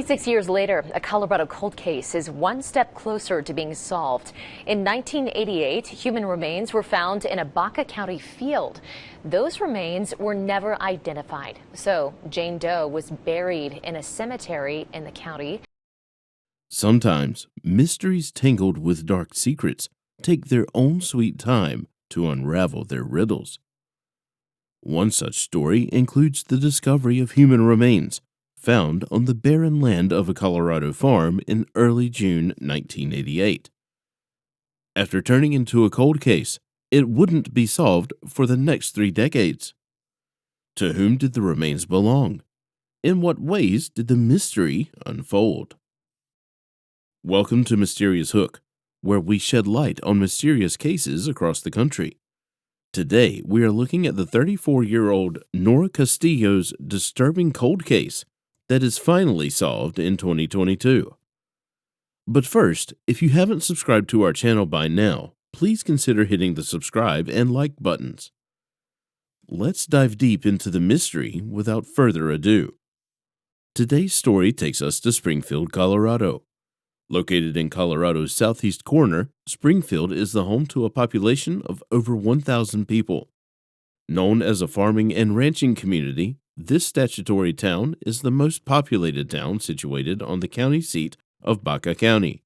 6 years later, a Colorado cold case is one step closer to being solved. In 1988, human remains were found in a Baca County field. Those remains were never identified. So Jane Doe was buried in a cemetery in the county. Sometimes mysteries tangled with dark secrets take their own sweet time to unravel their riddles. One such story includes the discovery of human remains found on the barren land of a Colorado farm in early June 1988. After turning into a cold case, it wouldn't be solved for the next 3 decades. To whom did the remains belong? In what ways did the mystery unfold? Welcome to Mysterious Hook, where we shed light on mysterious cases across the country. Today, we are looking at the 34-year-old Nora Castillo's disturbing cold case that is finally solved in 2022. But first, if you haven't subscribed to our channel by now, please consider hitting the subscribe and like buttons. Let's dive deep into the mystery without further ado. Today's story takes us to Springfield, Colorado. Located in Colorado's southeast corner, Springfield is the home to a population of over 1,000 people. Known as a farming and ranching community, this statutory town is the most populated town situated on the county seat of Baca County.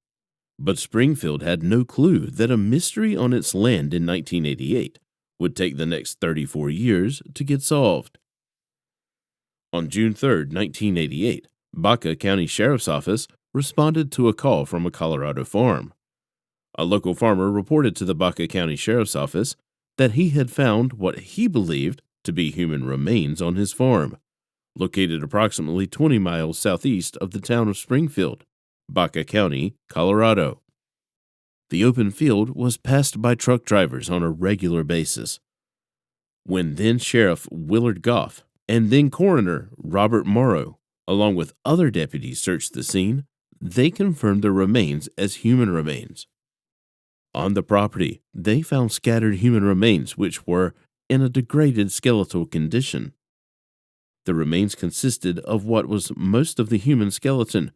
But Springfield had no clue that a mystery on its land in 1988 would take the next 34 years to get solved. On June 3, 1988, Baca County Sheriff's Office responded to a call from a Colorado farm. A local farmer reported to the Baca County Sheriff's Office that he had found what he believed to be human remains on his farm, located approximately 20 miles southeast of the town of Springfield, Baca County, Colorado. The open field was passed by truck drivers on a regular basis. When then Sheriff Willard Goff and then Coroner Robert Morrow, along with other deputies, searched the scene, they confirmed the remains as human remains. On the property, they found scattered human remains which were in a degraded skeletal condition. The remains consisted of what was most of the human skeleton.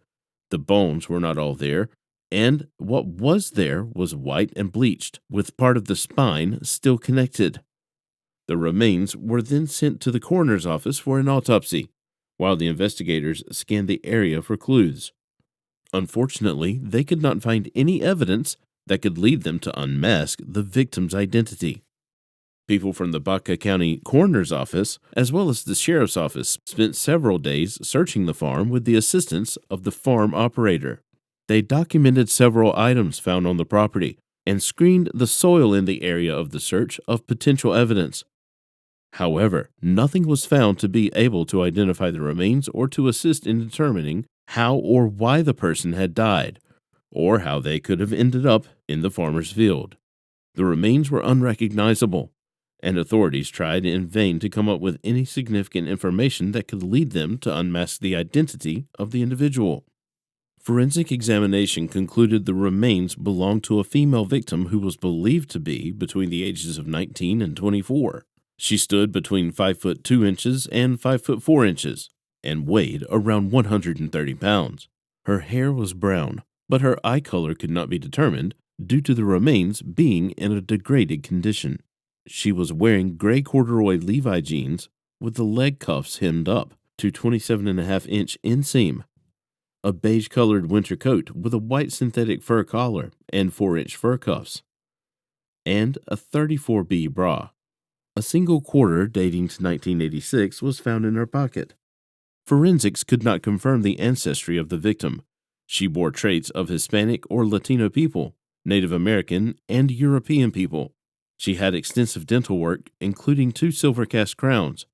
The bones were not all there, and what was there was white and bleached, with part of the spine still connected. The remains were then sent to the coroner's office for an autopsy, while the investigators scanned the area for clues. Unfortunately, they could not find any evidence that could lead them to unmask the victim's identity. People from the Baca County Coroner's Office, as well as the Sheriff's Office, spent several days searching the farm with the assistance of the farm operator. They documented several items found on the property and screened the soil in the area of the search of potential evidence. However, nothing was found to be able to identify the remains or to assist in determining how or why the person had died, or how they could have ended up in the farmer's field. The remains were unrecognizable, and authorities tried in vain to come up with any significant information that could lead them to unmask the identity of the individual. Forensic examination concluded the remains belonged to a female victim who was believed to be between the ages of 19 and 24. She stood between 5 foot 2 inches and 5 foot 4 inches and weighed around 130 pounds. Her hair was brown, but her eye color could not be determined due to the remains being in a degraded condition. She was wearing gray corduroy Levi jeans with the leg cuffs hemmed up to 27.5-inch inseam, a beige-colored winter coat with a white synthetic fur collar and 4-inch fur cuffs, and a 34B bra. A single quarter dating to 1986 was found in her pocket. Forensics could not confirm the ancestry of the victim. She bore traits of Hispanic or Latino people, Native American, and European people. She had extensive dental work, including 2 silver cast crowns,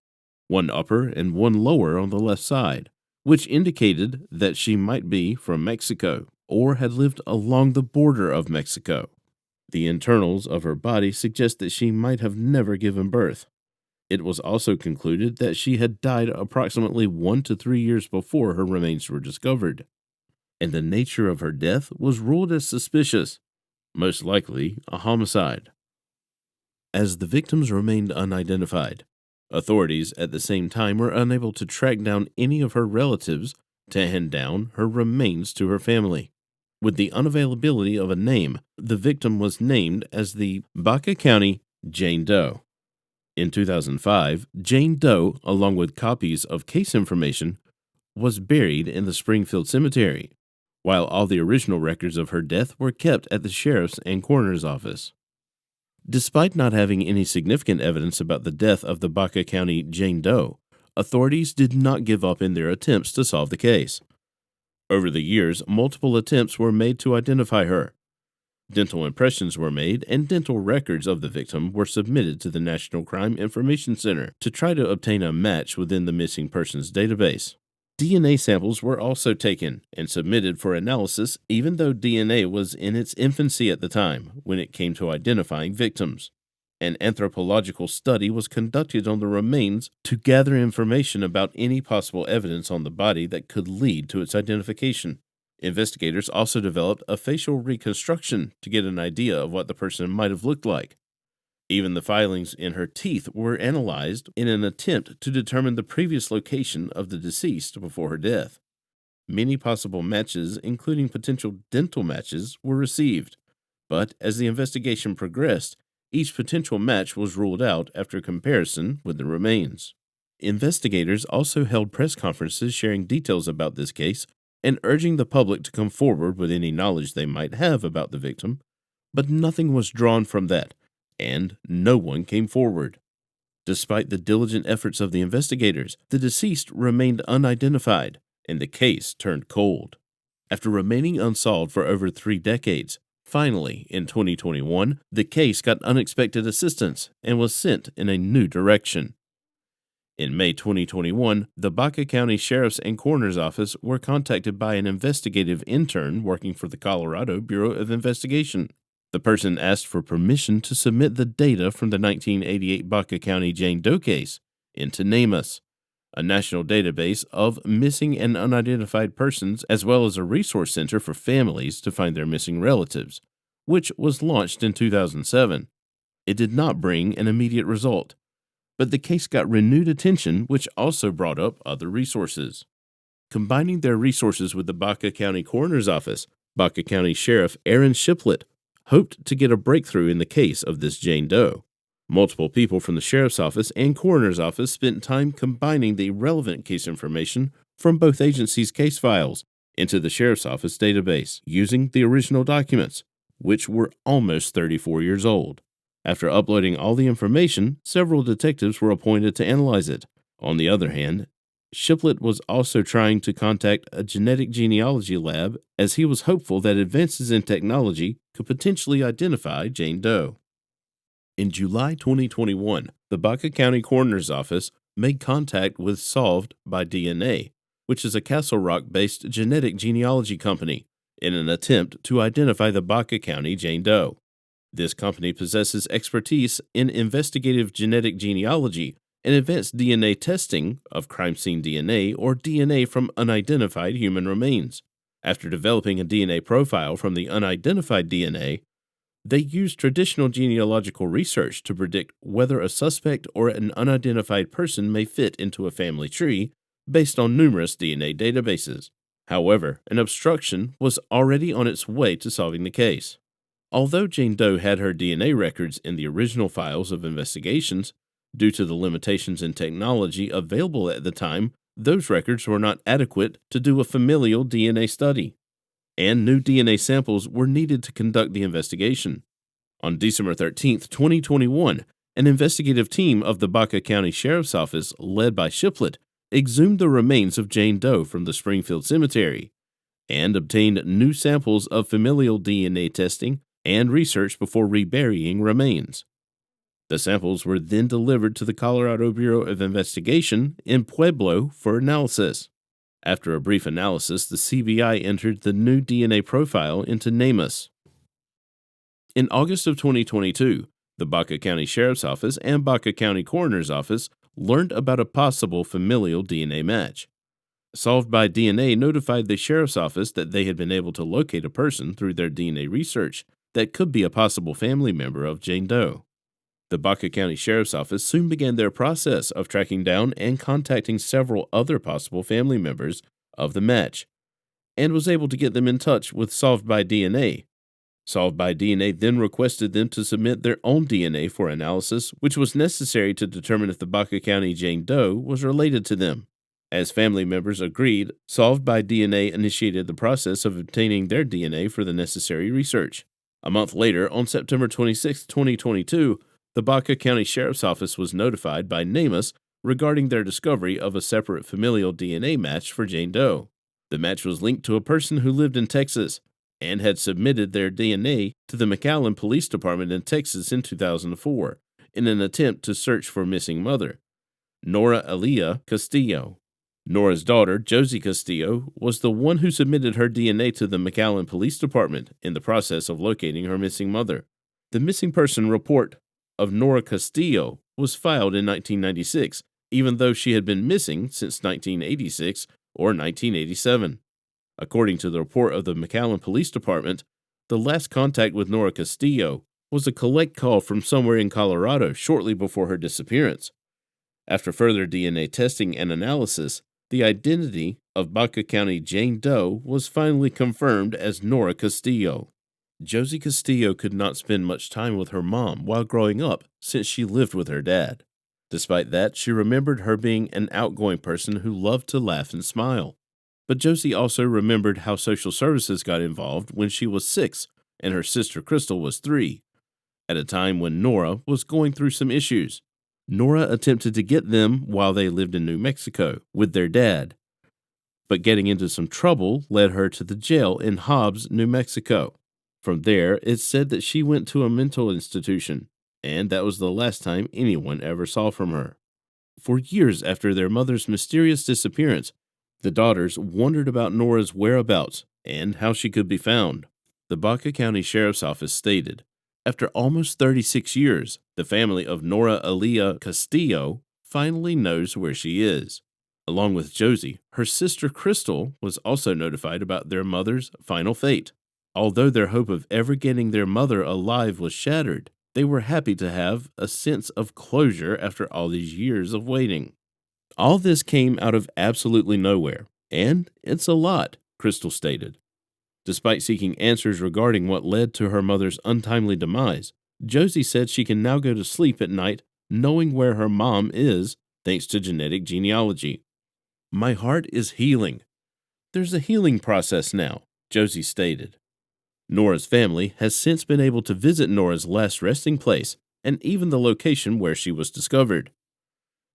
one upper and one lower on the left side, which indicated that she might be from Mexico or had lived along the border of Mexico. The internals of her body suggest that she might have never given birth. It was also concluded that she had died approximately 1 to 3 years before her remains were discovered, and the nature of her death was ruled as suspicious, most likely a homicide. As the victims remained unidentified, authorities at the same time were unable to track down any of her relatives to hand down her remains to her family. With the unavailability of a name, the victim was named as the Baca County Jane Doe. In 2005, Jane Doe, along with copies of case information, was buried in the Springfield Cemetery, while all the original records of her death were kept at the sheriff's and coroner's office. Despite not having any significant evidence about the death of the Baca County Jane Doe, authorities did not give up in their attempts to solve the case. Over the years, multiple attempts were made to identify her. Dental impressions were made, and dental records of the victim were submitted to the National Crime Information Center to try to obtain a match within the missing persons database. DNA samples were also taken and submitted for analysis, even though DNA was in its infancy at the time when it came to identifying victims. An anthropological study was conducted on the remains to gather information about any possible evidence on the body that could lead to its identification. Investigators also developed a facial reconstruction to get an idea of what the person might have looked like. Even the filings in her teeth were analyzed in an attempt to determine the previous location of the deceased before her death. Many possible matches, including potential dental matches, were received, but as the investigation progressed, each potential match was ruled out after comparison with the remains. Investigators also held press conferences sharing details about this case and urging the public to come forward with any knowledge they might have about the victim, but nothing was drawn from that, and no one came forward. Despite the diligent efforts of the investigators, the deceased remained unidentified, and the case turned cold. After remaining unsolved for over 3 decades, finally, in 2021, the case got unexpected assistance and was sent in a new direction. In May 2021, the Baca County Sheriff's and Coroner's Office were contacted by an investigative intern working for the Colorado Bureau of Investigation. The person asked for permission to submit the data from the 1988 Baca County Jane Doe case into NamUs, a national database of missing and unidentified persons, as well as a resource center for families to find their missing relatives, which was launched in 2007. It did not bring an immediate result, but the case got renewed attention, which also brought up other resources. Combining their resources with the Baca County Coroner's Office, Baca County Sheriff Aaron Shiplett hoped to get a breakthrough in the case of this Jane Doe. Multiple people from the Sheriff's Office and Coroner's Office spent time combining the relevant case information from both agencies' case files into the Sheriff's Office database using the original documents, which were almost 34 years old. After uploading all the information, several detectives were appointed to analyze it. On the other hand, Shiplett was also trying to contact a genetic genealogy lab as he was hopeful that advances in technology could potentially identify Jane Doe. In July 2021, the Baca County Coroner's Office made contact with Solved by DNA, which is a Castle Rock-based genetic genealogy company, in an attempt to identify the Baca County Jane Doe. This company possesses expertise in investigative genetic genealogy and advanced DNA testing of crime scene DNA or DNA from unidentified human remains. After developing a DNA profile from the unidentified DNA, they used traditional genealogical research to predict whether a suspect or an unidentified person may fit into a family tree based on numerous DNA databases. However, an obstruction was already on its way to solving the case. Although Jane Doe had her DNA records in the original files of investigations, due to the limitations in technology available at the time, those records were not adequate to do a familial DNA study, and new DNA samples were needed to conduct the investigation. On December 13, 2021, an investigative team of the Baca County Sheriff's Office, led by Shiplett, exhumed the remains of Jane Doe from the Springfield Cemetery and obtained new samples of familial DNA testing and research before reburying remains. The samples were then delivered to the Colorado Bureau of Investigation in Pueblo for analysis. After a brief analysis, the CBI entered the new DNA profile into NamUs. In August of 2022, the Baca County Sheriff's Office and Baca County Coroner's Office learned about a possible familial DNA match. Solved by DNA notified the Sheriff's Office that they had been able to locate a person through their DNA research that could be a possible family member of Jane Doe. The Baca County Sheriff's Office soon began their process of tracking down and contacting several other possible family members of the match and was able to get them in touch with Solved by DNA. Solved by DNA then requested them to submit their own DNA for analysis, which was necessary to determine if the Baca County Jane Doe was related to them. As family members agreed, Solved by DNA initiated the process of obtaining their DNA for the necessary research. A month later, on September 26, 2022, the Baca County Sheriff's Office was notified by NamUs regarding their discovery of a separate familial DNA match for Jane Doe. The match was linked to a person who lived in Texas and had submitted their DNA to the McAllen Police Department in Texas in 2004 in an attempt to search for missing mother, Nora Castillo. Nora's daughter, Josie Castillo, was the one who submitted her DNA to the McAllen Police Department in the process of locating her missing mother. The missing person report of Nora Castillo was filed in 1996, even though she had been missing since 1986 or 1987. According to the report of the McAllen Police Department, the last contact with Nora Castillo was a collect call from somewhere in Colorado shortly before her disappearance. After further DNA testing and analysis, the identity of Baca County Jane Doe was finally confirmed as Nora Castillo. Josie Castillo could not spend much time with her mom while growing up since she lived with her dad. Despite that, she remembered her being an outgoing person who loved to laugh and smile. But Josie also remembered how social services got involved when she was 6 and her sister Crystal was 3, at a time when Nora was going through some issues. Nora attempted to get them while they lived in New Mexico with their dad, but getting into some trouble led her to the jail in Hobbs, New Mexico. From there, it's said that she went to a mental institution, and that was the last time anyone ever saw from her. For years after their mother's mysterious disappearance, the daughters wondered about Nora's whereabouts and how she could be found. The Baca County Sheriff's Office stated, after almost 36 years, the family of Nora Castillo finally knows where she is. Along with Josie, her sister Crystal was also notified about their mother's final fate. Although their hope of ever getting their mother alive was shattered, they were happy to have a sense of closure after all these years of waiting. All this came out of absolutely nowhere, and it's a lot, Crystal stated. Despite seeking answers regarding what led to her mother's untimely demise, Josie said she can now go to sleep at night knowing where her mom is thanks to genetic genealogy. My heart is healing. There's a healing process now, Josie stated. Nora's family has since been able to visit Nora's last resting place and even the location where she was discovered.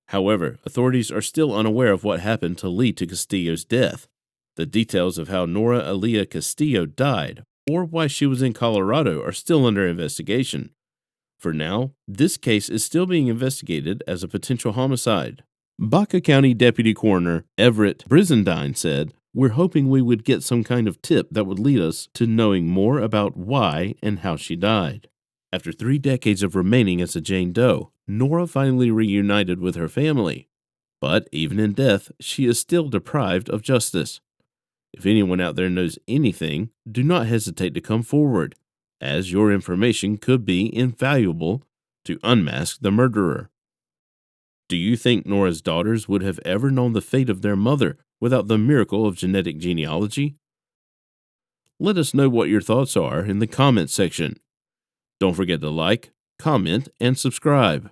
However, authorities are still unaware of what happened to lead to Castillo's death. The details of how Nora Castillo died or why she was in Colorado are still under investigation. For now, this case is still being investigated as a potential homicide. Baca County Deputy Coroner Everett Brizendine said, "We're hoping we would get some kind of tip that would lead us to knowing more about why and how she died." After 3 decades of remaining as a Jane Doe, Nora finally reunited with her family. But even in death, she is still deprived of justice. If anyone out there knows anything, do not hesitate to come forward, as your information could be invaluable to unmask the murderer. Do you think Nora's daughters would have ever known the fate of their mother without the miracle of genetic genealogy? Let us know what your thoughts are in the comments section. Don't forget to like, comment, and subscribe.